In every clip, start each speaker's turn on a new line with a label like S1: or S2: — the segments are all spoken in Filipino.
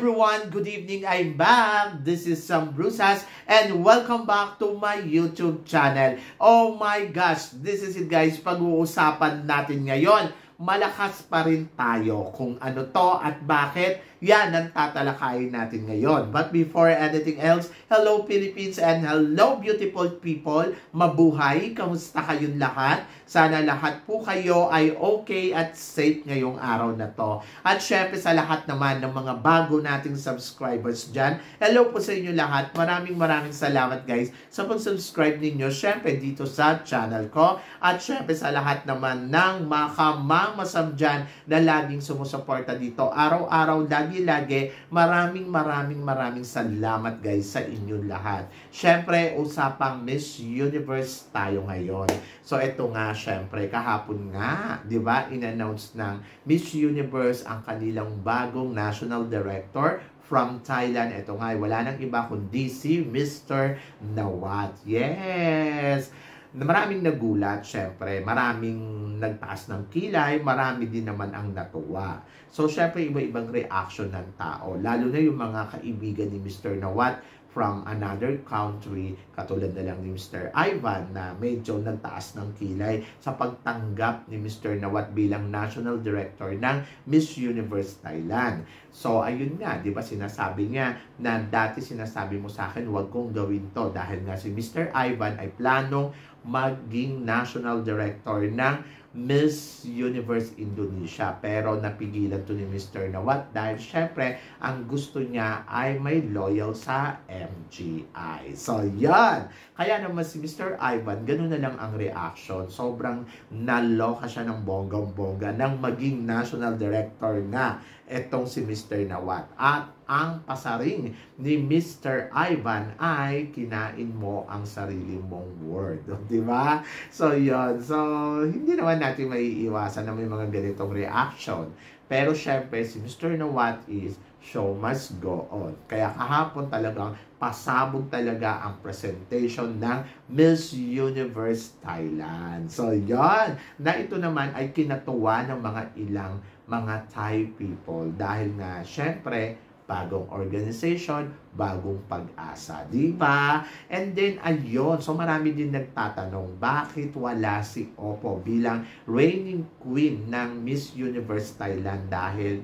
S1: everyone, good evening, I'm back. This is Sam Brusas and welcome back to my YouTube channel. Oh my gosh, this is it guys, pag-uusapan natin ngayon. Malakas pa rin tayo kung ano to at bakit. Yan ang tatalakayin natin ngayon. But before anything else, hello Philippines and hello beautiful people. Mabuhay, kamusta kayong lahat? Sana lahat po kayo ay okay at safe ngayong araw na to. At syempre sa lahat naman ng mga bago nating subscribers dyan, hello po sa inyo lahat. Maraming salamat guys sa pag-subscribe ninyo syempre dito sa channel ko. At syempre sa lahat naman ng makamasam dyan na laging sumusuporta dito. Araw-araw, lagi-lagi, maraming salamat guys sa inyong lahat. Syempre, usapang Miss Universe tayo ngayon. So, ito nga, syempre, kahapon nga, di ba, in-announce ng Miss Universe ang kanilang bagong national director from Thailand. Ito nga, wala nang iba kundi si Mr. Nawat. Yes! Maraming nagulat, syempre. Maraming nagtaas ng kilay, marami din naman ang natuwa. So, syempre, iba-ibang reaction ng tao. Lalo na yung mga kaibigan ni Mr. Nawat from another country, katulad na lang ni Mr. Ivan na medyo nagtaas ng kilay sa pagtanggap ni Mr. Nawat bilang National Director ng Miss Universe Thailand. So, ayun nga, di ba sinasabi niya na dati sinasabi mo sa akin, huwag kong gawin to dahil nga si Mr. Ivan ay planong maging National Director ng Miss Universe Indonesia. Pero napigilan to ni Mr. Nawat dahil syempre, ang gusto niya ay may loyal sa MGI. So, yan. Kaya naman si Mr. Ivan, ganun na lang ang reaction. Sobrang naloka siya ng bonggang-bongga nang maging National Director nga etong si Mr. Nawat. At ang pasaring ni Mr. Ivan ay kinain mo ang sarili mong word. Di ba? So, yun. So, hindi naman natin maiiwasan na may mga ganitong reaction. Pero, syempre, si Mr. Nawat is show must go on. Kaya kahapon talagang pasabog talaga ang presentation ng Miss Universe Thailand. So, yun. Na ito naman ay kinatuwa ng mga ilang mga Thai people. Dahil nga, syempre, bagong organization, bagong pag-asa, di ba? And then, ayun, so marami din nagtatanong, bakit wala si Oppo bilang reigning queen ng Miss Universe Thailand dahil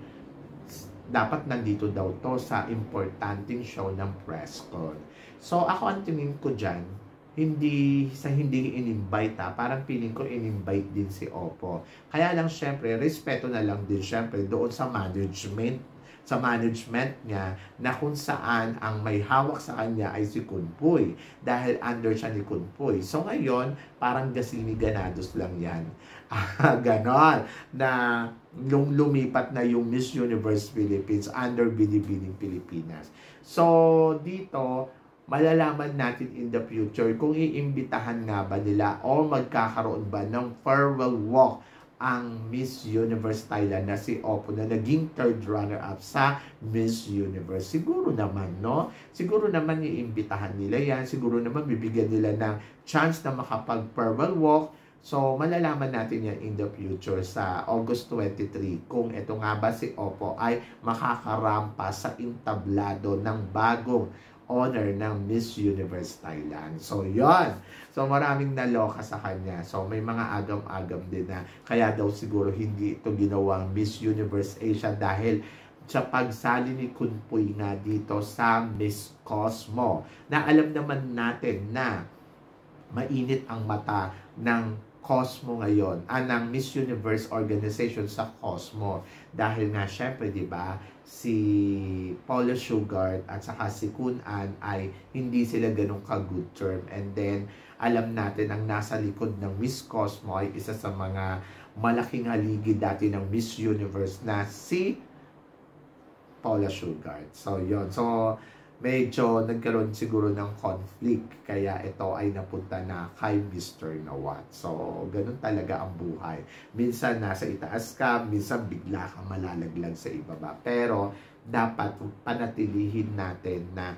S1: dapat nandito daw to sa importanteng show ng press con. So, ako ang tingin ko dyan, hindi in-invite parang feeling ko in-invite din si Oppo. Kaya lang syempre, respeto na lang din syempre doon sa management niya na kung saan ang may hawak sa kanya ay si Kunpoy dahil under siya ni Kunpoy. So ngayon, parang gasini-ganados lang yan. Ganon na lumipat na yung Miss Universe Philippines under Binibining Pilipinas. So dito, malalaman natin in the future kung iimbitahan nga ba nila o magkakaroon ba ng farewell walk ang Miss Universe Thailand na si Oppo na naging third runner-up sa Miss Universe. Siguro naman, no? Siguro naman iimbitahan nila yan. Siguro naman bibigyan nila ng chance na makapag-farewell walk. So, malalaman natin yan in the future sa August 23 kung ito nga ba si Oppo ay makakarampa sa entablado ng bagong honor ng Miss Universe Thailand. So, yon. So, maraming naloka sa kanya. So, may mga agam-agam din na kaya daw siguro hindi ito ginawang Miss Universe Asia dahil sa pagsali ni Kunpoy nga dito sa Miss Cosmo. Na alam naman natin na mainit ang mata ng Cosmo ngayon, ng Miss Universe organization sa Cosmo. Dahil nga, syempre, di ba, si Paula Sugar at saka si Kun An ay hindi sila ganun ka-good term. And then, alam natin, ang nasa likod ng Miss Cosmo ay isa sa mga malaking haligi dati ng Miss Universe na si Paula Sugar. So, yon. So, medyo nagkaroon siguro ng conflict kaya ito ay napunta na kay Mr. Nawat. So, ganun talaga ang buhay. Minsan nasa itaas ka, minsan bigla kang malalaglag sa ibaba. Pero, dapat panatilihin natin na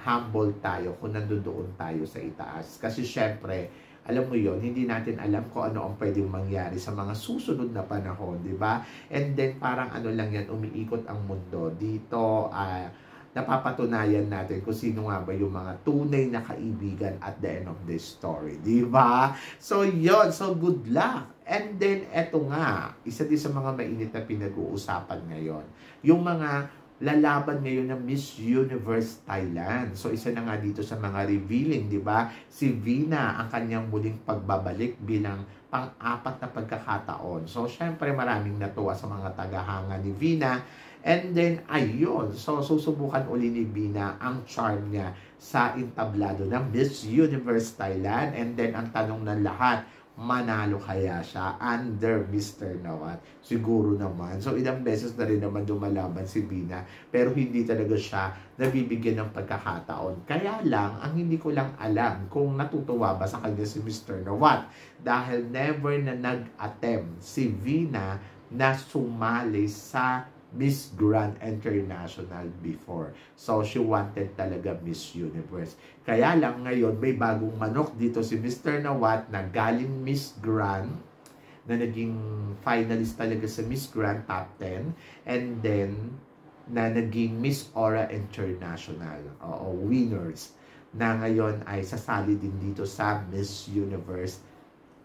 S1: humble tayo kung nandoon tayo sa itaas. Kasi syempre, alam mo yon, hindi natin alam kung ano ang pwedeng mangyari sa mga susunod na panahon, di ba? And then parang ano lang yan, umiikot ang mundo. Dito, napapatunayan natin kung sino nga ba yung mga tunay na kaibigan at the end of the story, di ba? So yon, so good luck. And then eto nga, isa din sa mga mainit na pinag-uusapan ngayon, yung mga lalaban ngayon ng Miss Universe Thailand. So isa na nga dito sa mga revealing, di ba? Si Vina ang kanyang muling pagbabalik bilang pang-apat na pagkakataon. So syempre maraming natuwa sa mga tagahanga ni Vina. And then ayun, so susubukan uli ni Vina ang charm niya sa entablado ng Miss Universe Thailand. And then ang tanong ng lahat, manalo kaya siya under Mr. Nawat? Siguro naman. So, ilang beses na rin naman lumalaban si Vina, pero hindi talaga siya nabibigyan ng pagkakataon. Kaya lang, ang hindi ko lang alam kung natutuwa ba sa kanya si Mr. Nawat, dahil never na nag-attempt si Vina na sumali sa Miss Grand International before. So, she wanted talaga Miss Universe. Kaya lang ngayon, may bagong manok dito si Mr. Nawat na galing Miss Grand, na naging finalist talaga sa Miss Grand Top 10, and then, na naging Miss Aura International, o winners, na ngayon ay sasali din dito sa Miss Universe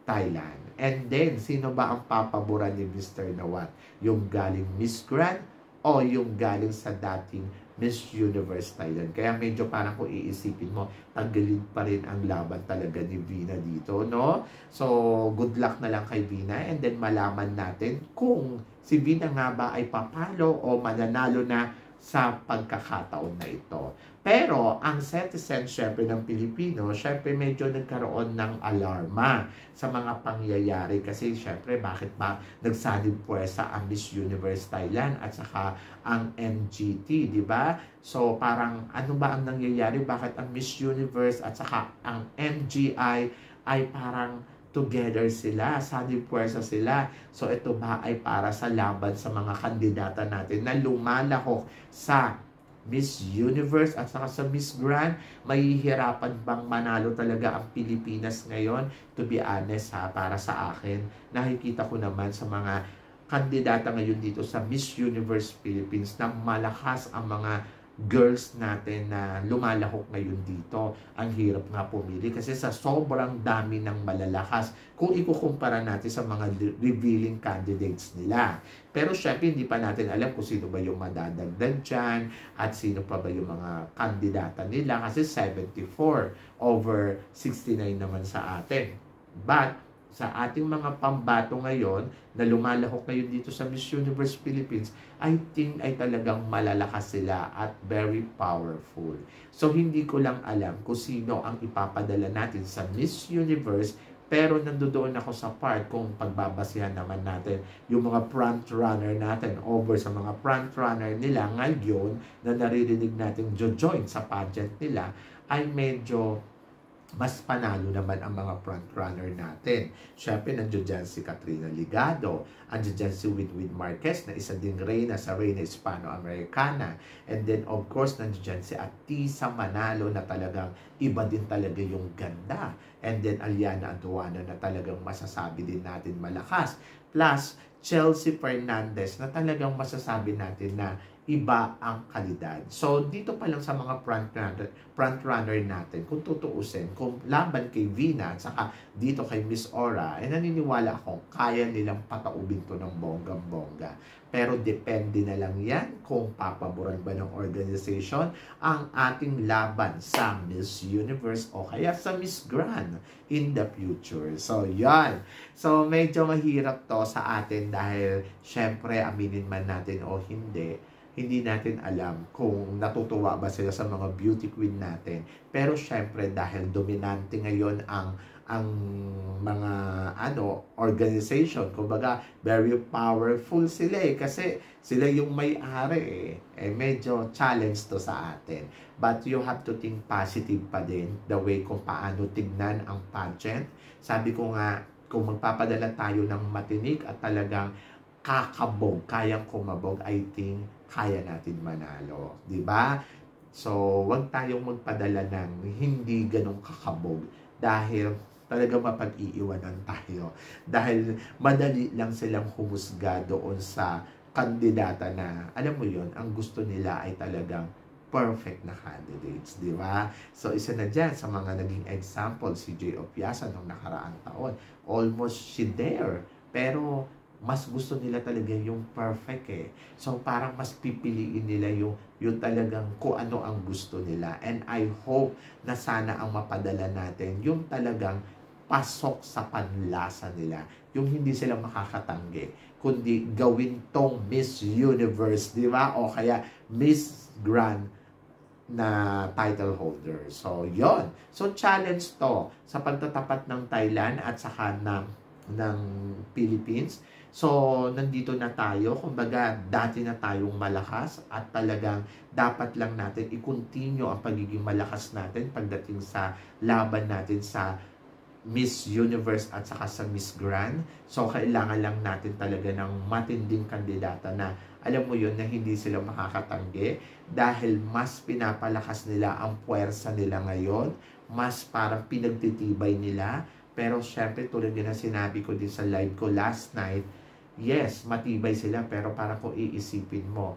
S1: Thailand. And then, sino ba ang papaboran ni Mr. Nawat? Yung galing Miss Grand o yung galing sa dating Miss Universe Thailand? Kaya medyo parang kung iisipin mo, tanggalin pa rin ang laban talaga ni Vina dito, no? So, good luck na lang kay Vina, and then malaman natin kung si Vina nga ba ay papalo o mananalo na sa pagkakataon na ito. Pero, ang citizen syempre ng Pilipino, syempre medyo nagkaroon ng alarma sa mga pangyayari kasi syempre bakit ba nagsanib puwersa ang Miss Universe Thailand at saka ang MGT, di ba? So, parang ano ba ang nangyayari? Bakit ang Miss Universe at saka ang MGI ay parang together sila, sanib puwersa sila. So, ito ba ay para sa laban sa mga kandidata natin na lumalahok sa Miss Universe at saka sa Miss Grand? Mahihirapan bang manalo talaga ang Pilipinas ngayon? To be honest ha, para sa akin, nakikita ko naman sa mga kandidata ngayon dito sa Miss Universe Philippines na malakas ang mga girls natin na lumalahok ngayon dito. Ang hirap nga pumili kasi sa sobrang dami ng malalakas kung ikukumpara natin sa mga revealing candidates nila. Pero syempre hindi pa natin alam kung sino ba yung madadagdag dyan at sino pa ba yung mga kandidata nila kasi 74 over 69 naman sa atin. But sa ating mga pambato ngayon na lumalahok ngayon dito sa Miss Universe Philippines, I think ay talagang malalakas sila at very powerful. So hindi ko lang alam kung sino ang ipapadala natin sa Miss Universe, pero nandoon ako sa part kung pagbabasihan naman natin yung mga front runner natin over sa mga front runner nila ngayon na naririnig natin join sa pageant nila, ay medyo mas panalo naman ang mga frontrunner natin. Siyempre, nandiyo dyan si Katrina Ligado, nandiyo dyan si Winwin Marquez na isa ding reyna sa Reyna Hispano-Americana. And then, of course, nandiyo dyan si Atisa Manalo na talagang iba din talaga yung ganda. And then, Aliana Antuano na talagang masasabi din natin malakas. Plus, Chelsea Fernandez na talagang masasabi natin na iba ang kalidad. So, dito pa lang sa mga frontrunner natin, kung tutuusin, kung laban kay Vina at saka dito kay Miss Aura, ay naniniwala akong kaya nilang pataubin to ng bonggang-bongga. Pero depende na lang yan kung papaboran ba ng organization ang ating laban sa Miss Universe o kaya sa Miss Grand in the future. So, yan. So, medyo mahirap to sa atin dahil syempre, aminin man natin o hindi natin alam kung natutuwa ba sila sa mga beauty queen natin. Pero syempre dahil dominante ngayon ang mga organization, kumbaga very powerful sila kasi sila yung may-ari medyo challenge to sa atin. But you have to think positive pa din the way kung paano tignan ang pageant. Sabi ko nga, kung magpapadala tayo ng matinik at talagang kakabog, kayang kumabog, I think kaya natin manalo, di ba? So, wag tayong magpadala ng hindi ganong kakabog dahil talaga mapag-iiwanan tayo. Dahil madali lang silang humusga doon sa kandidata na, alam mo yon, ang gusto nila ay talagang perfect na candidates, di ba? So, isa na dyan sa mga naging example, si Jay Opiasa nung nakaraang taon. Almost she there. Pero, mas gusto nila talaga yung perfect eh. So, parang mas pipiliin nila yung talagang kung ano ang gusto nila. And I hope na sana ang mapadala natin yung talagang pasok sa panlasa nila. Yung hindi sila makakatanggi, kundi gawin tong Miss Universe, di ba? O kaya Miss Grand na title holder. So, yon. So, challenge to sa pagtatapat ng Thailand at saka ng Philippines. So, nandito na tayo. Kumbaga, dati na tayong malakas at talagang dapat lang natin i-continue ang pagiging malakas natin pagdating sa laban natin sa Miss Universe at saka sa Miss Grand. So, kailangan lang natin talaga ng matinding kandidata na alam mo yun, na hindi sila makakatanggi dahil mas pinapalakas nila ang puwersa nila ngayon, mas parang pinagtitibay nila. Pero syempre, tulad din na sinabi ko din sa live ko last night, yes, matibay sila, pero parang kung iisipin mo,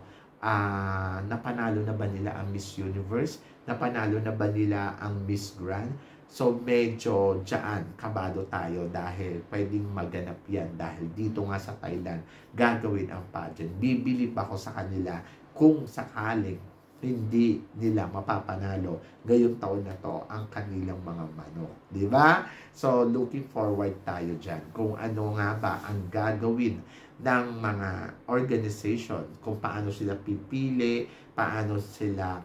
S1: napanalo na ba nila ang Miss Universe? Napanalo na ba nila ang Miss Grand? So, medyo dyan, kabado tayo dahil pwedeng maganap yan dahil dito nga sa Thailand, gagawin ang pageant. Bibili pa ako sa kanila kung sakaling hindi nila mapapanalo ngayong taon na to ang kanilang mga manok. Diba? So, looking forward tayo dyan kung ano nga ba ang gagawin ng mga organization, kung paano sila pipili, paano sila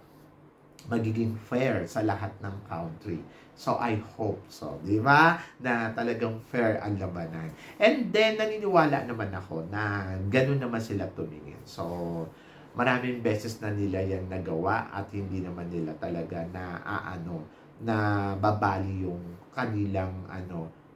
S1: magiging fair sa lahat ng country. So, I hope so. Di ba? Na talagang fair ang labanan. And then, naniniwala naman ako na ganun naman sila tumingin. So, maraming beses na nila yan nagawa at hindi naman nila talaga na babali yung kanilang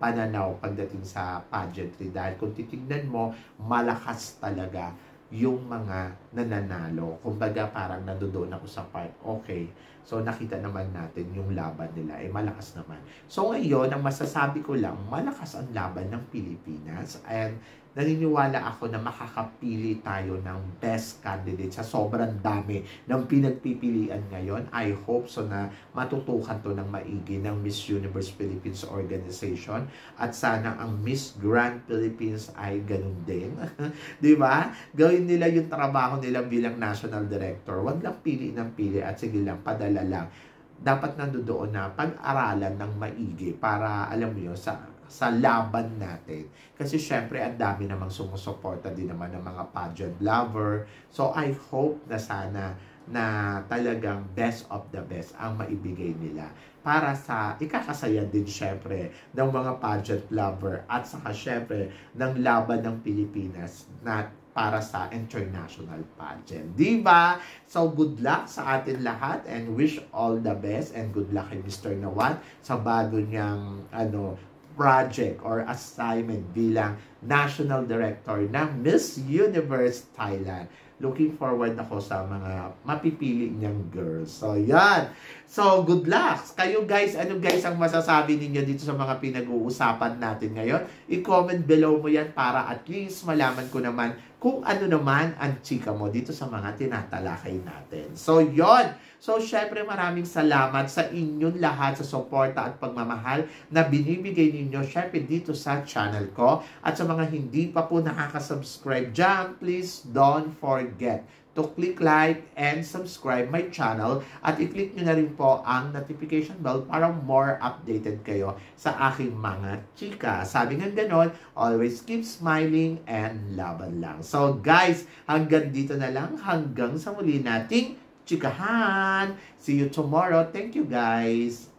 S1: pananaw pagdating sa pageantry. Dahil kung titignan mo, malakas talaga yung mga nananalo. Kumbaga parang nandoon ako sa part, okay, so nakita naman natin yung laban nila, malakas naman. So ngayon, ang masasabi ko lang, malakas ang laban ng Pilipinas and naniniwala ako na makakapili tayo ng best candidate sa sobrang dami ng pinagpipilian ngayon. I hope so na matutukan to ng maigi ng Miss Universe Philippines Organization at sana ang Miss Grand Philippines ay ganun din. Di ba? Gawin nila yung trabaho nila bilang national director. Huwag lang pili ng pili at sige lang, padala lang. Dapat nandoon na pag-aralan ng maigi para alam mo yun, sa laban natin. Kasi syempre, ang dami namang sumusuporta din naman ng mga pageant lover. So, I hope na sana na talagang best of the best ang maibigay nila para sa ikakasaya din syempre ng mga pageant lover at saka syempre ng laban ng Pilipinas na para sa international pageant. Diba? So, good luck sa atin lahat and wish all the best and good luck kay Mr. Nawat sa bago niyang project or assignment bilang National Director ng Miss Universe Thailand. Looking forward ako sa mga mapipili niyang girls. So, yan. So, good luck. Kayo guys, ano guys ang masasabi ninyo dito sa mga pinag-uusapan natin ngayon? I-comment below mo yan para at least malaman ko naman kung ano naman ang chika mo dito sa mga tinatalakay natin. So, yon. So, syempre maraming salamat sa inyong lahat sa suporta at pagmamahal na binibigay ninyo syempre dito sa channel ko. At sa mga hindi pa po nakaka-subscribe dyan, please don't forget to click like and subscribe my channel at i-click nyo na rin po ang notification bell para more updated kayo sa aking mga chika. Sabi nga ganon, always keep smiling and laban lang. So guys, hanggang dito na lang, hanggang sa muli nating chikahan. See you tomorrow. Thank you guys.